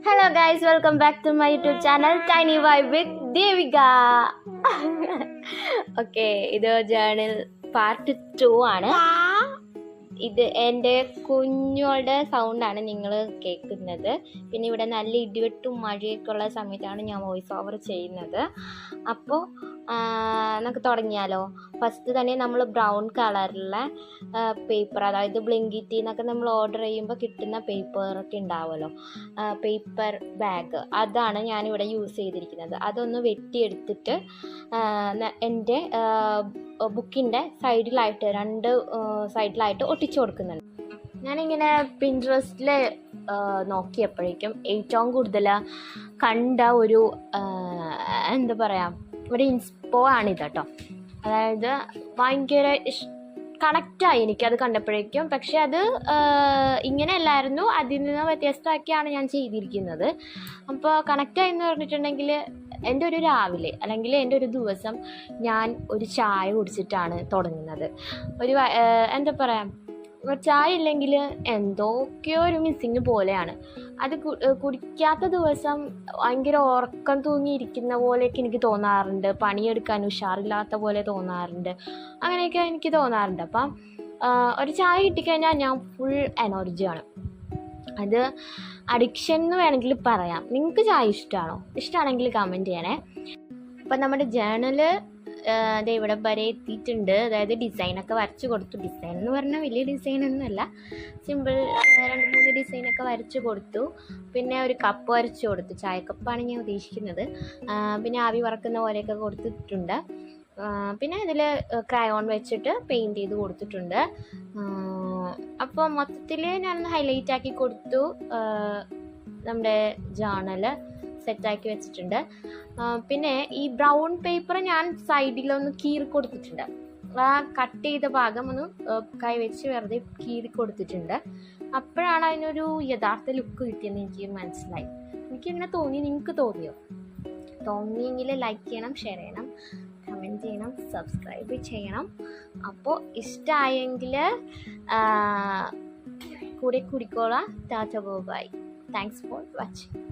Hello guys, welcome back to my YouTube channel Tiny Vibe with Devika. Okay, ഇത് journal part 2 ആണ്. ഇത് എൻ്റെ കുഞ്ഞുകളുടെ സൗണ്ടാണ് നിങ്ങൾ കേൾക്കുന്നത്. പിന്നെ ഇവിടെ നല്ല ഇടിവെട്ടും മഴയൊക്കെ ഉള്ള സമയത്താണ് ഞാൻ വോയിസ് ഓവർ ചെയ്യുന്നത്. അപ്പോൾ നമുക്ക് തുടങ്ങിയാലോ. ഫസ്റ്റ് തന്നെ നമ്മൾ ബ്രൗൺ കളറിലെ പേപ്പർ, അതായത് ബ്ലിങ്കിറ്റി എന്നൊക്കെ നമ്മൾ ഓർഡർ ചെയ്യുമ്പോൾ കിട്ടുന്ന പേപ്പറൊക്കെ ഉണ്ടാവുമല്ലോ, പേപ്പർ ബാഗ്, അതാണ് ഞാനിവിടെ യൂസ് ചെയ്തിരിക്കുന്നത്. അതൊന്ന് വെട്ടിയെടുത്തിട്ട് എൻ്റെ ബുക്കിൻ്റെ സൈഡിലായിട്ട് രണ്ട് സൈഡിലായിട്ട് ഒട്ടിച്ചു കൊടുക്കുന്നുണ്ട്. ഞാനിങ്ങനെ പിൻട്രസ്റ്റിൽ നോക്കിയപ്പോഴേക്കും ഏറ്റവും കൂടുതൽ കണ്ട ഒരു എന്താ പറയുക, ഒരു ഇൻസ്പോ ആണിത് കേട്ടോ. അതായത് ഭയങ്കര കണക്റ്റായി എനിക്കത് കണ്ടപ്പോഴേക്കും. പക്ഷെ അത് ഇങ്ങനെയല്ലായിരുന്നു, അതിൽ നിന്ന് വ്യത്യസ്തമാക്കിയാണ് ഞാൻ ചെയ്തിരിക്കുന്നത്. അപ്പോൾ കണക്റ്റായി എന്ന് പറഞ്ഞിട്ടുണ്ടെങ്കിൽ എൻ്റെ ഒരു രാവിലെ അല്ലെങ്കിൽ എൻ്റെ ഒരു ദിവസം ഞാൻ ഒരു ചായ കുടിച്ചിട്ടാണ് തുടങ്ങുന്നത്. ഒരു എന്താ പറയുക, ചായ ഇല്ലെങ്കിൽ എന്തൊക്കെയോ ഒരു മിസ്സിങ് പോലെയാണ്. അത് കുടിക്കാത്ത ദിവസം ഭയങ്കര ഉറക്കം തൂങ്ങിയിരിക്കുന്ന പോലെയൊക്കെ എനിക്ക് തോന്നാറുണ്ട്, പണിയെടുക്കാൻ ഉഷാറില്ലാത്ത പോലെ തോന്നാറുണ്ട്, അങ്ങനെയൊക്കെ എനിക്ക് തോന്നാറുണ്ട്. അപ്പം ഒരു ചായ കിട്ടിക്കഴിഞ്ഞാൽ ഞാൻ ഫുൾ എനർജിയാണ്. അത് അഡിക്ഷൻ എന്ന് വേണമെങ്കിൽ പറയാം. നിങ്ങൾക്ക് ചായ ഇഷ്ടമാണോ? ഇഷ്ടമാണെങ്കിൽ കമൻറ്റ് ചെയ്യണേ. അപ്പം നമ്മുടെ ജേർണൽ അത് ഇവിടെ വരെ എത്തിയിട്ടുണ്ട്. അതായത് ഡിസൈനൊക്കെ വരച്ച് കൊടുത്തു. ഡിസൈൻ എന്ന് പറഞ്ഞാൽ വലിയ ഡിസൈനൊന്നുമല്ല, സിമ്പിൾ 2-3 ഡിസൈനൊക്കെ വരച്ച് കൊടുത്തു. പിന്നെ ഒരു കപ്പ് വരച്ച് കൊടുത്തു, ചായക്കപ്പാണ് ഞാൻ ഉദ്ദേശിക്കുന്നത്. പിന്നെ ആവി വറക്കുന്ന പോലെയൊക്കെ കൊടുത്തിട്ടുണ്ട്. പിന്നെ ഇതിൽ ക്രയോൺ വെച്ചിട്ട് പെയിൻറ്റ് ചെയ്ത് കൊടുത്തിട്ടുണ്ട്. അപ്പോൾ മൊത്തത്തിൽ ഞാനൊന്ന് ഹൈലൈറ്റ് ആക്കി കൊടുത്തു. നമ്മുടെ ജേർണൽ സെറ്റാക്കി വെച്ചിട്ടുണ്ട്. പിന്നെ ഈ ബ്രൗൺ പേപ്പർ ഞാൻ സൈഡിലൊന്ന് കീറി കൊടുത്തിട്ടുണ്ട്. ആ കട്ട് ചെയ്ത ഭാഗം ഒന്ന് കൈ വെച്ച് വെറുതെ കീറി കൊടുത്തിട്ടുണ്ട്. അപ്പോഴാണ് അതിനൊരു യഥാർത്ഥ ലുക്ക് കിട്ടിയെന്ന് എനിക്ക് മനസ്സിലായി. എനിക്കിങ്ങനെ തോന്നി. നിങ്ങൾക്ക് തോന്നിയോ? തോന്നിയെങ്കിൽ ലൈക്ക് ചെയ്യണം, ഷെയർ ചെയ്യണം, കമൻറ്റ് ചെയ്യണം, സബ്സ്ക്രൈബ് ചെയ്യണം. അപ്പോൾ ഇഷ്ടമായെങ്കിൽ കൂടെ കൂടിക്കോളാം. Tata bye. Thanks for watching.